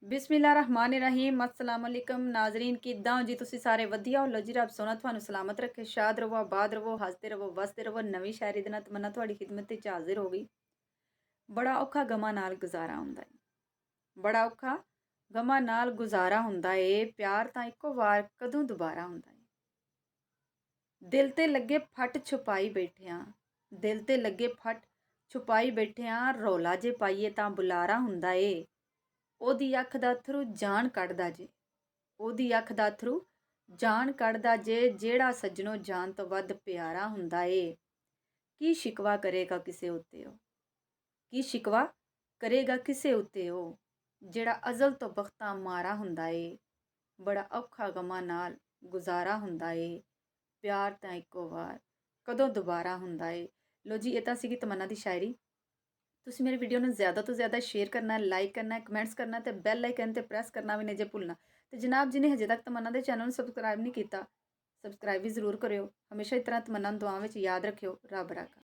बिस्मिल्लाहिर्रहमानिर्रहीम अस्सलाम वालेकुम नाज़रीन किद्दां हो जी तुसी सारे वधिया हो लो जी रब सोना ਤੁਹਾਨੂੰ सलामत रखे शाद रवो आबाद रवो हसते रवो वसते रवो नवी शायरी ਦੇ ਨਾਲ ਤਮੰਨਾ ਤੁਹਾਡੀ ਖਿਦਮਤ ਵਿੱਚ ਹਾਜ਼ਰ ਹੋ ਗਈ ਬੜਾ ਔਖਾ ਗਮਾਂ ਨਾਲ ਗੁਜ਼ਾਰਾ ਹੁੰਦਾ ਹੈ ਬੜਾ ਔਖਾ ਗਮਾਂ ਨਾਲ ਗੁਜ਼ਾਰਾ ਹੁੰਦਾ ਏ ਪਿਆਰ ਤਾਂ ਇੱਕੋ ਵਾਰ ਕਦੋਂ ਦੁਬਾਰਾ ਹੁੰਦਾ ਏ ਦਿਲ ਤੇ ਲੱਗੇ ਫੱਟ ਛੁਪਾਈ ਬੈਠਿਆਂ ਦਿਲ ਤੇ ਲੱਗੇ ਫੱਟ ਛੁਪਾਈ ਬੈਠਿਆਂ ਰੌਲਾ ਜੇ ਪਾਈਏ ਤਾਂ ਬੁਲਾਰਾ ਹੁੰਦਾ ਏ ਉਹਦੀ ਅੱਖ ਦਾ ਅਥਰੂ ਜਾਨ ਕੱਢਦਾ ਜੇ ਉਹਦੀ ਅੱਖ ਦਾ ਅਥਰੂ ਜਾਨ ਕੱਢਦਾ ਜੇ ਜਿਹੜਾ ਸੱਜਣੋ ਜਾਨ ਤੋਂ ਵੱਧ ਪਿਆਰਾ ਹੁੰਦਾ ਏ ਕੀ ਸ਼ਿਕਵਾ ਕਰੇਗਾ ਕਿਸੇ ਉੱਤੇ ਉਹ ਕੀ ਸ਼ਿਕਵਾ ਕਰੇਗਾ ਕਿਸੇ ਉੱਤੇ ਉਹ ਜਿਹੜਾ ਅਜ਼ਲ ਤੋਂ ਬਖਤਾ ਮਾਰਾ ਹੁੰਦਾ ਏ ਬੜਾ ਔਖਾ ਗਮਾਂ ਨਾਲ ਗੁਜ਼ਾਰਾ ਹੁੰਦਾ ਏ ਪਿਆਰ ਤਾਂ ਇੱਕੋ ਵਾਰ ਕਦੋਂ ਦੁਬਾਰਾ ਹੁੰਦਾ ਏ ਲੋ ਜੀ ਇਹ ਤਾਂ ਸੀਗੀ ਤਮੰਨਾ ਦੀ ਸ਼ਾਇਰੀ ਤੁਸੀਂ ਮੇਰੀ ਵੀਡੀਓ ਨੂੰ ਜ਼ਿਆਦਾ ਤੋਂ ਜ਼ਿਆਦਾ ਸ਼ੇਅਰ ਕਰਨਾ ਲਾਈਕ ਕਰਨਾ ਕਮੈਂਟਸ ਕਰਨਾ ਤੇ ਬੈਲ ਆਈਕਨ ਤੇ ਪ੍ਰੈਸ ਕਰਨਾ ਵੀ ਨਹੀਂ ਜੇ ਭੁੱਲਣਾ ਤੇ ਜਨਾਬ ਜੀ ਨੇ ਹਜੇ ਤੱਕ ਤਮੰਨਾ ਦੇ ਚੈਨਲ ਨੂੰ ਸਬਸਕ੍ਰਾਈਬ ਨਹੀਂ ਕੀਤਾ ਸਬਸਕ੍ਰਾਈਬ ਵੀ ਜ਼ਰੂਰ ਕਰਿਓ ਹਮੇਸ਼ਾ ਇਸ ਤਰ੍ਹਾਂ ਤਮੰਨਾ ਨੂੰ ਦੁਆਵਾਂ ਵਿੱਚ ਯਾਦ ਰੱਖਿਓ ਰੱਬ ਰਾਖਾ